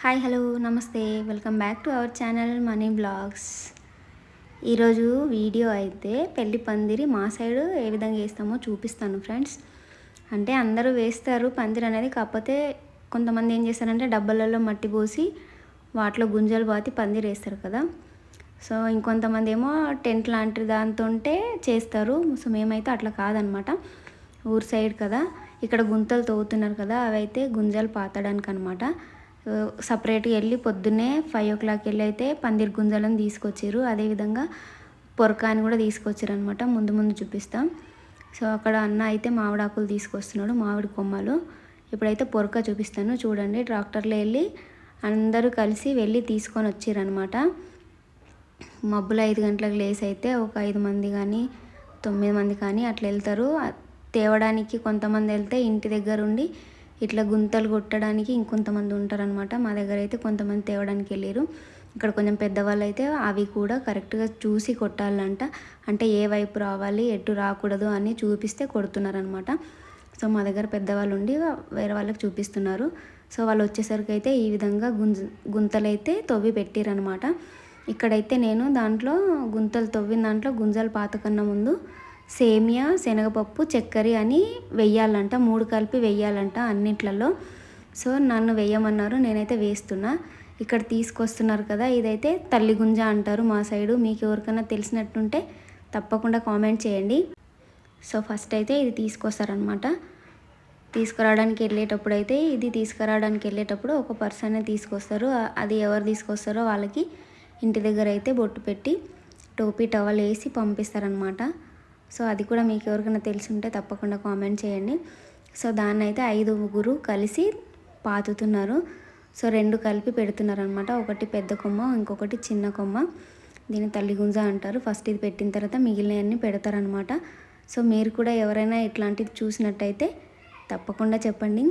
Hi hello నమస్తే welcome back to our channel Money Blogs. ఈరోజు video అయితే పెళ్లి పందిరి మా సైడ్ ఏ విధంగా వేస్తామో చూపిస్తాను ఫ్రెండ్స్. అంటే అందరూ వేస్తారు పందిరి అనేది, కాకపోతే కొంతమంది ఏం చేస్తారంటే డబ్బాలలో మట్టి పోసి వాటిలో గుంజలు బాతి పందిరి వేస్తారు కదా. సో ఇంకొంతమంది ఏమో టెంట్ లాంటి దాంతో చేస్తారు. సో మేమైతే అట్లా కాదనమాట, ఊరు సైడ్ కదా, ఇక్కడ గుంతలు తవ్వుతున్నారు కదా, అవైతే గుంజలు పాతడానికి అనమాట. సపరేట్గా వెళ్ళి పొద్దున్నే 5 o'clock వెళ్ళి అయితే పందిరి గుంజలను తీసుకొచ్చారు. అదేవిధంగా పొరకాని కూడా తీసుకొచ్చారు అనమాట. ముందు ముందు చూపిస్తాం. సో అక్కడ అన్న అయితే మామిడాకులు తీసుకొస్తున్నాడు, మామిడి కొమ్మలు. ఇప్పుడైతే పొరక చూపిస్తాను చూడండి. ట్రాక్టర్లో వెళ్ళి అందరూ కలిసి వెళ్ళి తీసుకొని వచ్చారనమాట. మబ్బులు 5 గంటలకు లేసి అయితే ఒక 5 మంది కానీ 9 మంది కానీ అట్లా వెళ్తారు. తేవడానికి కొంతమంది వెళ్తే ఇంటి దగ్గర ఉండి ఇట్లా గుంతలు కొట్టడానికి ఇంకొంతమంది ఉంటారనమాట. మా దగ్గర అయితే కొంతమంది తేవడానికి వెళ్ళారు. ఇక్కడ కొంచెం పెద్దవాళ్ళు అయితే అవి కూడా కరెక్ట్గా చూసి కొట్టాలంట. అంటే ఏ వైపు రావాలి ఎటు రాకూడదు అని చూపిస్తే కొడుతున్నారనమాట. సో మా దగ్గర పెద్దవాళ్ళు ఉండి వేరే వాళ్ళకి చూపిస్తున్నారు. సో వాళ్ళు వచ్చేసరికి అయితే ఈ విధంగా గుంతలు అయితే తవ్వి పెట్టిరనమాట. ఇక్కడైతే నేను దాంట్లో గుంతలు తవ్విన దాంట్లో గుంజలు పాతకన్నా ముందు సేమియా, శనగపప్పు, చక్కెర అని వెయ్యాలంట. 3 కలిపి వెయ్యాలంట అన్నిట్లలో. సో నన్ను వేయమన్నారు, నేనైతే వేస్తున్నా. ఇక్కడ తీసుకొస్తున్నారు కదా, ఇదైతే తల్లి గుంజ అంటారు మా సైడు. మీకు ఎవరికైనా తెలిసినట్టుంటే తప్పకుండా కామెంట్ చేయండి. సో ఫస్ట్ అయితే ఇది తీసుకొస్తారనమాట. తీసుకురావడానికి వెళ్ళేటప్పుడు ఒక పర్సన్ తీసుకొస్తారు. అది ఎవరు తీసుకొస్తారో వాళ్ళకి ఇంటి దగ్గర అయితే బొట్టు పెట్టి టోపీ టవల్ వేసి పంపిస్తారనమాట. సో అది కూడా మీకు ఎవరికైనా తెలిసి ఉంటే తప్పకుండా కామెంట్ చేయండి. సో దాన్ని అయితే 5 కలిసి పాతుతున్నారు. సో 2 కలిపి పెడుతున్నారు అనమాట. ఒకటి పెద్ద కొమ్మ, ఇంకొకటి చిన్న కొమ్మ. దీన్ని తల్లి గుంజ అంటారు. ఫస్ట్ ఇది పెట్టిన తర్వాత మిగిలినవన్నీ పెడతారనమాట. సో మీరు కూడా ఎవరైనా ఇట్లాంటిది చూసినట్టయితే తప్పకుండా చెప్పండి.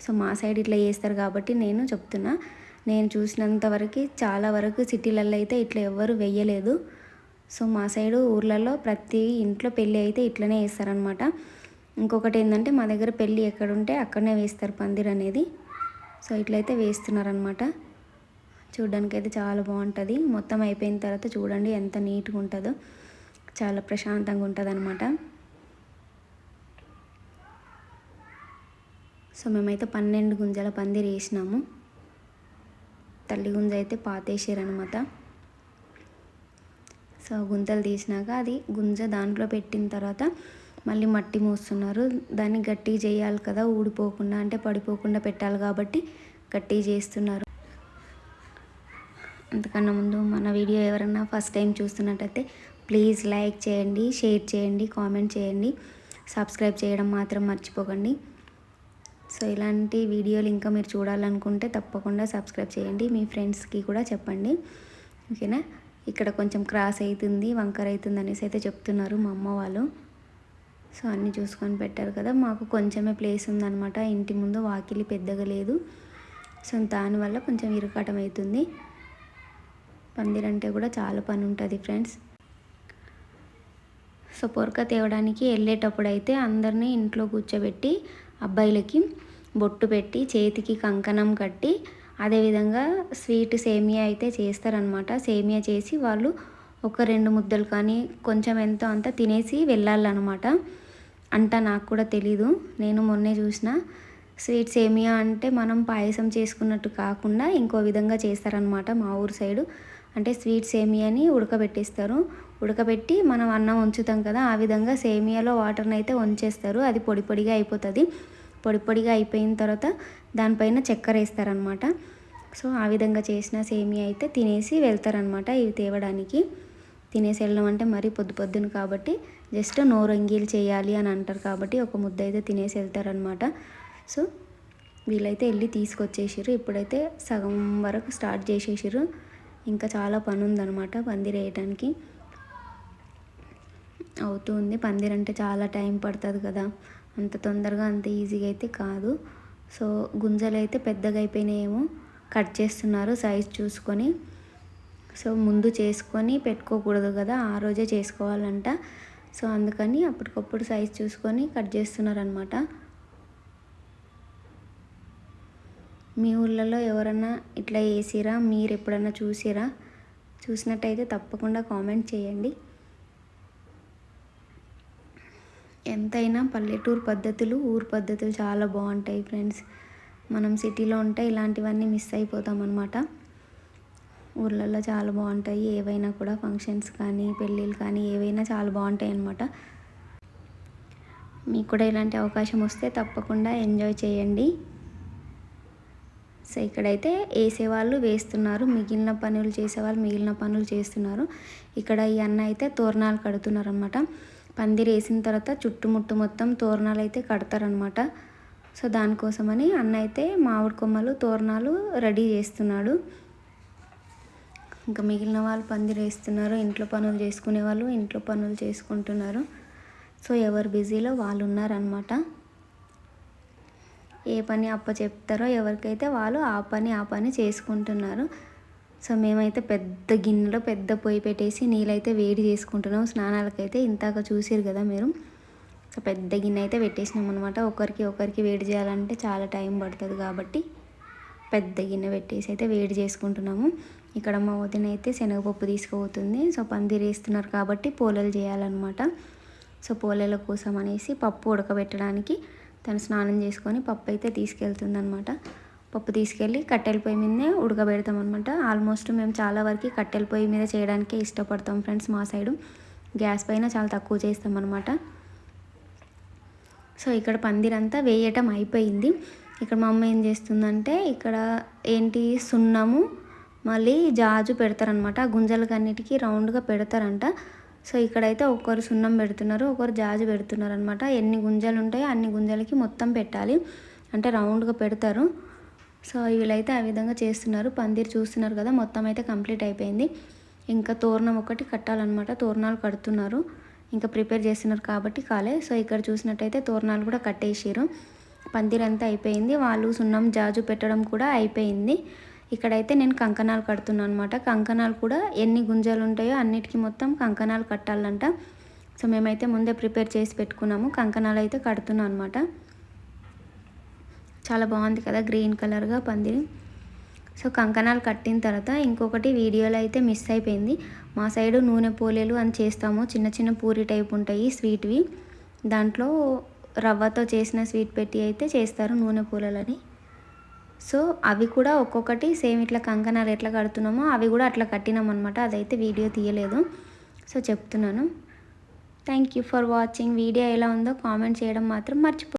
సో మా సైడ్ ఇట్లా చేస్తారు కాబట్టి నేను చెప్తున్నా. నేను చూసినంత వరకు చాలా వరకు సిటీలలో అయితే ఇట్లా ఎవ్వరు వెయ్యలేదు. సో మా సైడు ఊర్లలో ప్రతి ఇంట్లో పెళ్ళి అయితే ఇట్లనే వేస్తారనమాట. ఇంకొకటి ఏంటంటే మా దగ్గర పెళ్ళి ఎక్కడుంటే అక్కడనే వేస్తారు పందిరి అనేది. సో ఇట్లయితే వేస్తున్నారనమాట. చూడడానికి అయితే చాలా బాగుంటుంది. మొత్తం అయిపోయిన తర్వాత చూడండి ఎంత నీట్గా ఉంటుందో, చాలా ప్రశాంతంగా ఉంటుంది అనమాట. సో మేమైతే 12 గుంజల పందిరి వేసినాము. తల్లి గుంజ అయితే పాతేసారనమాట. సో గుంతలు తీసినాక అది గుంజ దాంట్లో పెట్టిన తర్వాత మళ్ళీ మట్టి మూస్తున్నారు. దాన్ని గట్టిగా చేయాలి కదా, ఊడిపోకుండా అంటే పడిపోకుండా పెట్టాలి కాబట్టి గట్టిగా చేస్తున్నారు. అంతకన్నా ముందు మన వీడియో ఎవరైనా ఫస్ట్ టైం చూస్తున్నట్టయితే ప్లీజ్ లైక్ చేయండి, షేర్ చేయండి, కామెంట్ చేయండి, సబ్స్క్రైబ్ చేయడం మాత్రం మర్చిపోకండి. సో ఇలాంటి వీడియోలు ఇంకా మీరు చూడాలనుకుంటే తప్పకుండా సబ్స్క్రైబ్ చేయండి. మీ ఫ్రెండ్స్కి కూడా చెప్పండి, ఓకేనా. ఇక్కడ కొంచెం క్రాస్ అవుతుంది, వంకర అవుతుంది అనేసి అయితే చెప్తున్నారు మా అమ్మ వాళ్ళు. సో అన్నీ చూసుకొని పెట్టారు కదా. మాకు కొంచెమే ప్లేస్ ఉందన్నమాట. ఇంటి ముందు వాకిలి పెద్దగా లేదు. సో దానివల్ల కొంచెం ఇరుకాటం అవుతుంది. పందిరంటే కూడా చాలా పని ఉంటుంది ఫ్రెండ్స్. సో పొరక తేవడానికి వెళ్ళేటప్పుడు అయితే అందరినీ ఇంట్లో కూర్చోబెట్టి అబ్బాయిలకి బొట్టు పెట్టి చేతికి కంకణం కట్టి అదేవిధంగా స్వీట్ సేమియా అయితే చేస్తారనమాట. సేమియా చేసి వాళ్ళు ఒక 2 ముద్దలు కానీ కొంచెం ఎంతో అంత తినేసి వెళ్ళాలన్నమాట. అంట నాకు కూడా తెలీదు, నేను మొన్నే చూసిన. స్వీట్ సేమియా అంటే మనం పాయసం చేసుకున్నట్టు కాకుండా ఇంకో విధంగా చేస్తారనమాట మా ఊరు సైడు. అంటే స్వీట్ సేమియాని ఉడకబెట్టేస్తారు. ఉడకబెట్టి మనం అన్నం ఉంచుతాం కదా, ఆ విధంగా సేమియాలో వాటర్ని అయితే వంచేస్తారు. అది పొడి పొడిగా అయిపోతుంది. పొడి పొడిగా అయిపోయిన తర్వాత దానిపైన చక్కెర వేస్తారనమాట. సో ఆ విధంగా చేసిన సేమియా అయితే తినేసి వెళ్తారనమాట. ఇవి తేవడానికి తినేసి వెళ్ళడం అంటే మరీ పొద్దున కాబట్టి జస్ట్ నోరంగీలు చేయాలి అని అంటారు కాబట్టి ఒక ముద్ద అయితే తినేసి వెళ్తారనమాట. సో వీళ్ళైతే వెళ్ళి తీసుకొచ్చేసారు. ఇప్పుడైతే సగం వరకు స్టార్ట్ చేసేసారు. ఇంకా చాలా పని ఉందన్నమాట పందిరి వేయడానికి. అవుతుంది. పందిరి అంటే చాలా టైం పడుతుంది కదా, అంత తొందరగా అంత ఈజీగా అయితే కాదు. సో గుంజలు అయితే పెద్దగా అయిపోయినాయేమో, కట్ చేస్తున్నారు సైజ్ చూసుకొని. సో ముందు చేసుకొని పెట్టుకోకూడదు కదా, ఆ రోజే చేసుకోవాలంట. సో అందుకని అప్పటికప్పుడు సైజ్ చూసుకొని కట్ చేస్తున్నారు అనమాట. మీ ఊళ్ళలో ఎవరన్నా ఇట్లా వేసిరా, మీరు ఎప్పుడన్నా చూసినట్టయితే తప్పకుండా కామెంట్ చేయండి. ఎంతైనా పల్లెటూరు పద్ధతులు, ఊరు పద్ధతులు చాలా బాగుంటాయి ఫ్రెండ్స్. మనం సిటీలో ఉంటే ఇలాంటివన్నీ మిస్ అయిపోతాం అన్నమాట. ఊర్లలో చాలా బాగుంటాయి. ఏవైనా కూడా ఫంక్షన్స్ కానీ, పెళ్ళిళ్ళు కానీ ఏవైనా చాలా బాగుంటాయి అన్నమాట. మీకు కూడా ఇలాంటి అవకాశం వస్తే తప్పకుండా ఎంజాయ్ చేయండి. సో ఇక్కడైతే వేసేవాళ్ళు వేస్తున్నారు, మిగిలిన పనులు చేసేవాళ్ళు మిగిలిన పనులు చేస్తున్నారు. ఇక్కడ ఈ అన్న అయితే తోరణాలు కడుతున్నారు అనమాట. పందిరి వేసిన తర్వాత చుట్టుముట్టు మొత్తం తోరణాలు అయితే కడతారనమాట. సో దానికోసమని అన్న అయితే మామిడి కొమ్మలు తోరణాలు రెడీ చేస్తున్నాడు. ఇంకా మిగిలిన వాళ్ళు పందిరి వేస్తున్నారు, ఇంట్లో పనులు చేసుకునే వాళ్ళు ఇంట్లో పనులు చేసుకుంటున్నారు. సో ఎవరు బిజీలో వాళ్ళు ఉన్నారనమాట. ఏ పని చెప్తారో ఎవరికైతే వాళ్ళు ఆ పని చేసుకుంటున్నారు. సో మేమైతే పెద్ద గిన్నెలో పెద్ద పొయ్యి పెట్టేసి నీళ్ళైతే వేడి చేసుకుంటున్నాం. స్నానాలకైతే ఇంతాక చూసిరు కదా మీరు. సో పెద్ద గిన్నె అయితే పెట్టేసినాం అనమాట. ఒకరికి వేడి చేయాలంటే చాలా టైం పడుతుంది కాబట్టి పెద్ద గిన్నె పెట్టేసి అయితే వేడి చేసుకుంటున్నాము. ఇక్కడ మా వదిన అయితే శనగపప్పు తీసుకుపోతుంది. సో పందిరి వేస్తున్నారు కాబట్టి పోలేలు చేయాలన్నమాట. సో పోలేల కోసం అనేసి పప్పు ఉడకబెట్టడానికి తను స్నానం చేసుకొని పప్పు అయితే తీసుకెళ్తుందనమాట. పప్పు తీసుకెళ్ళి కట్టెల పొయ్యి మీదనే ఉడకబెడతాం అనమాట. ఆల్మోస్ట్ మేము చాలా వరకు కట్టెల పొయ్యి మీద చేయడానికే ఇష్టపడతాం ఫ్రెండ్స్. మా సైడు గ్యాస్ పైన చాలా తక్కువ చేస్తాం అనమాట. సో ఇక్కడ పందిరంతా వేయటం అయిపోయింది. ఇక్కడ మా అమ్మ ఏం చేస్తుందంటే ఇక్కడ ఏంటి సున్నము మళ్ళీ జాజు పెడతారనమాట. ఆ గుంజలకి అన్నిటికీ రౌండ్గా పెడతారంట. సో ఇక్కడైతే ఒకరు సున్నం పెడుతున్నారు, ఒకరు జాజు పెడుతున్నారు అనమాట. ఎన్ని గుంజలు ఉంటాయో అన్ని గుంజలకి మొత్తం పెట్టాలి, అంటే రౌండ్గా పెడతారు. సో వీళ్ళైతే ఆ విధంగా చేస్తున్నారు. పందిరి చూస్తున్నారు కదా, మొత్తం అయితే కంప్లీట్ అయిపోయింది. ఇంకా తోరణం ఒకటి కట్టాలన్నమాట. తోరణాలు కడుతున్నారు, ఇంకా ప్రిపేర్ చేస్తున్నారు కాబట్టి కాలే. సో ఇక్కడ చూసినట్టయితే తోరణాలు కూడా కట్టేసారు. పందిరి అంతా అయిపోయింది. వాళ్ళు సున్నం జాజు పెట్టడం కూడా అయిపోయింది. ఇక్కడైతే నేను కంకణాలు కడుతున్నాను అనమాట. కంకణాలు కూడా ఎన్ని గుంజలు ఉంటాయో అన్నిటికీ మొత్తం కంకణాలు కట్టాలంట. సో మేమైతే ముందే ప్రిపేర్ చేసి పెట్టుకున్నాము. కంకణాలు అయితే కడుతున్నాను అనమాట. చాలా బాగుంది కదా గ్రీన్ కలర్గా పందిరి. సో కంకణాలు కట్టిన తర్వాత ఇంకొకటి వీడియోలో అయితే మిస్ అయిపోయింది. మా సైడు నూనె పోలేలు అని చేస్తాము. చిన్న చిన్న పూరి టైప్ ఉంటాయి స్వీట్వి. దాంట్లో రవ్వతో చేసిన స్వీట్ పెట్టి అయితే చేస్తారు నూనె పోలేలని. సో అవి కూడా ఒక్కొక్కటి సేమ్ ఇట్లా కంకణాలు ఎట్లా కడుతున్నామో అవి కూడా అట్లా కట్టినాం అనమాట. అదైతే వీడియో తీయలేదు, సో చెప్తున్నాను. Thank you for watching. Video ఎలా ఉందో కామెంట్ చేయడం మాత్రం మర్చిపో